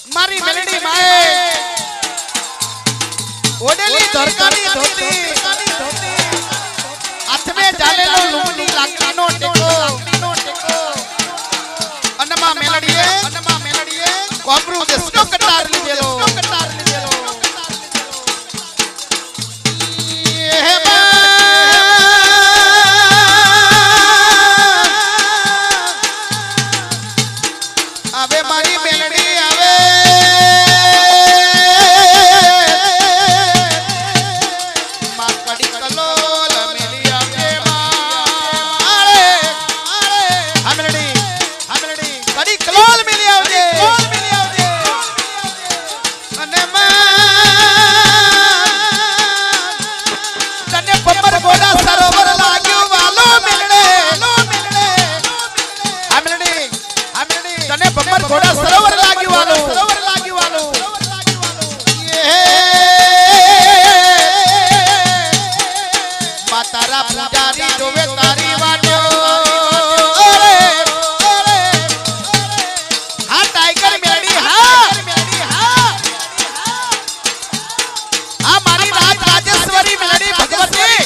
મારી મેલડી માએ ઓડેલી ધરકાની ધોતી હાથમે ચાલેલો લુગડી લાકડીનો ટેકો અનમાં મેલડીએ કોબરું દેશનો કટાર લીધેલો આવે મારી મેલડી આવે માં કડી કલોલ મેલી આવે મારે હા મેલડી કડી કલોલ મેલી આવજે અને માં તને પમર ગોડા સરોવર લાગ્યું વાલો મેલડે હા મેલડી તને પમર ગોડા સરોવર લાગ્યું વાલો તારા પૂજારી જોવે તારી વાટો હા ટાઈગર મેલડી હા મારી રાજ રાજેશ્વરી મેલડી ભગવતી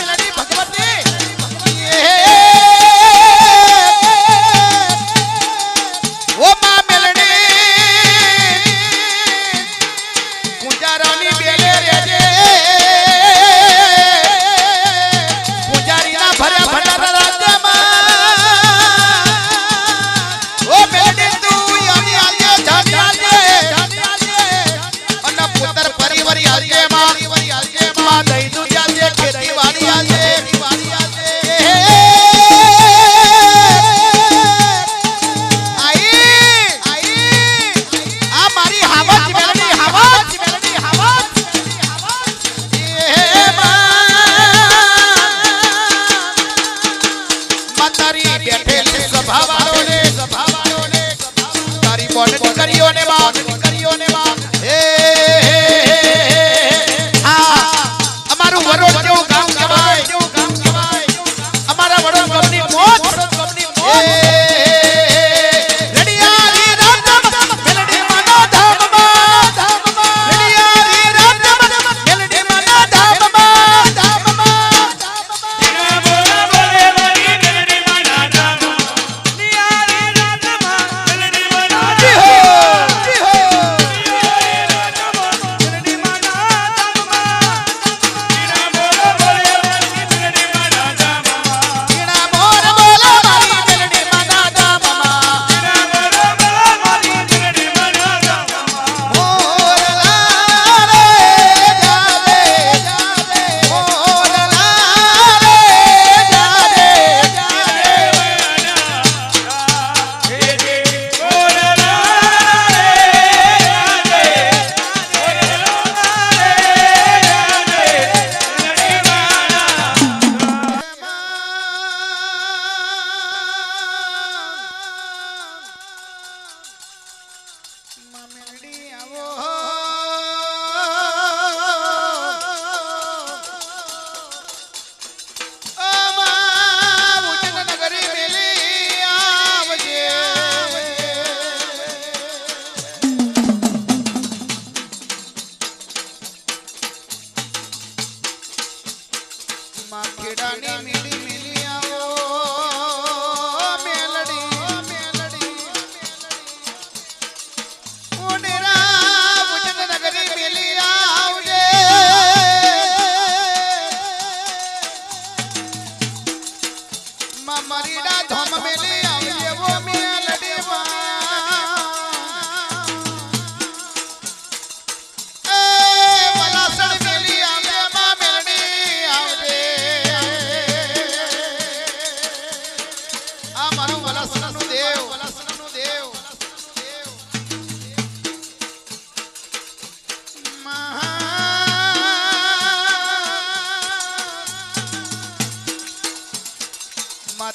ઓ માં મેલડી પૂજારાની બેલે રેજે પૂજારીના ભર્યા ભંડારા રાજ્યમાં ઓ મેલડી તું યાની આજે જાની આજે અને પુત્ર પરિવારી આજે માં દઈ દુ જાજે ખેતીવાડી આજે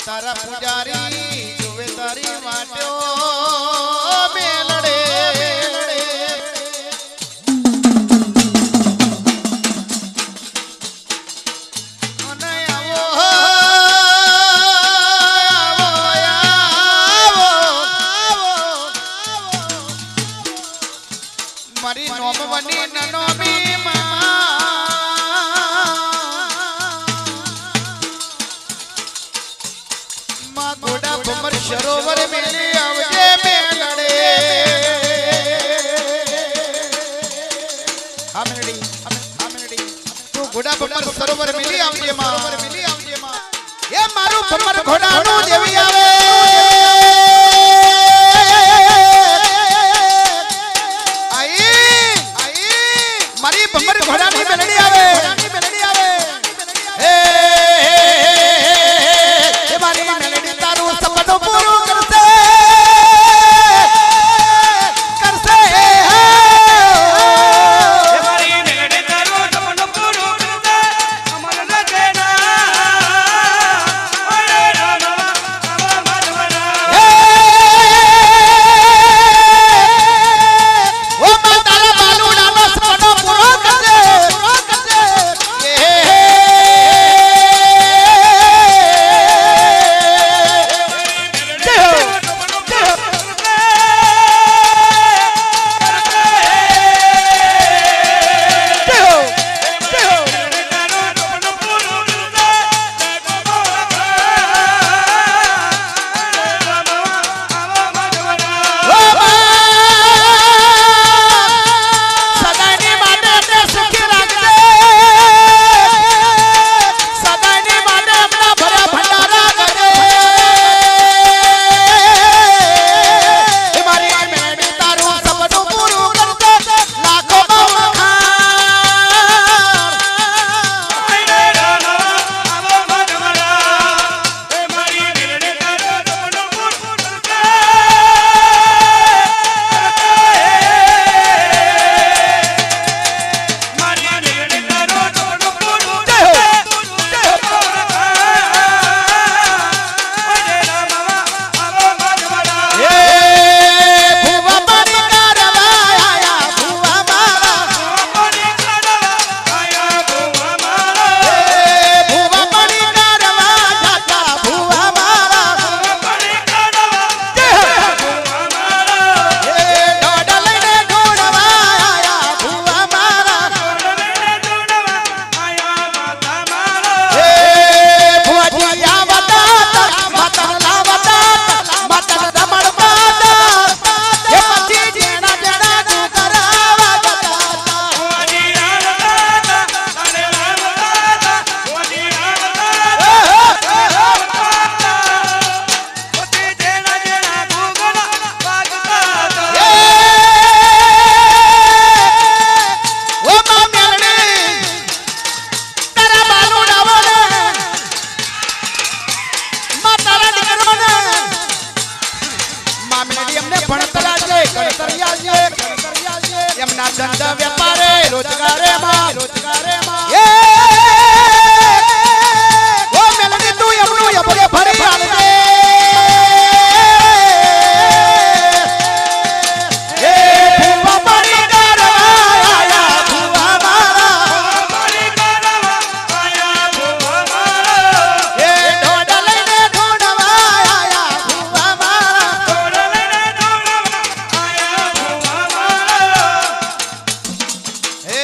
તારા પૂજારી જોવે તારી વાટ્યો મેલડે અને આવો મારી નોમવની નનોમી માં ગોડા ભમર સરોવર મેલી આવજે મેલડે હા મેલડી તું ગોડા ભમર સરોવર મેલી આવજે માં એ મારું ભમર ઘોડાનું દેવી આવે મારી ભમર ઘોડાની મેલડી આવે એ મારી મેલડી તારું સપનું પૂરું કરશે એ મારી મેલડી તારું સપનું પૂરું કરશે અમર ન દેના ઓરે રાના આવા માધવના ઓ મા તારા બાલુડાનો સપનો પૂરો કરશે સદાની માટે તે સુખી રાખજે સદાની માટે આપણા ભરા ભંડારા કરજે એ મારી મેલડી તારું સપનું પૂરું કરશે લાખો વખાણ ઓરે રાના આવા માધવના એ મારી મેલડી તારું સપનું પૂરું કરશે મારી મેલડી તારું સપનું પૂરું કરશે ઓરે રાના આવા માધવના એ ભૂવા પાણી કરવા આયા ભૂવા મારા પાણી કાઢવા આયા ભૂવા મારા ભૂવા પાણી કરવા જાતા ભૂવા મારા પાણી કાઢવા ભૂવા મારા એ દોડા લઈને ઢોળવા આયા ભૂવા મારા લઈને દોડવા આયા માતા મારા એ ભુવાજી આવતા માતા લાવતા માતા દમણ પાતા એ પછી જેણા જેણા તું કરાવા જતા ઓજી આવતા તારે લાવતા ઓજી આવતા ઓજી જેના જેના ગુગના વાગતા ઓ મા મેલડી તારા બાલુડા વને મા તારા દીકરાને મા મેલડી અમને ભણતરા છે ગણતરિયા છે એમના ધંધા વેપારે રોજગારે માં એ ઓ મેલડી તું એમનું અભરે ભરી આલજે એ ભૂવા પાણી કરવા આયા ભૂવા મારા પાણી કાઢવા આયા ભૂવા મારા એ દોડા લઈને ઢોળવા આયા ભૂવા મારા દોડ લઈને દોડવા આયા ભૂવા મારા એ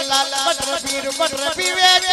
લાલ બટર પીર બટર પીવે છે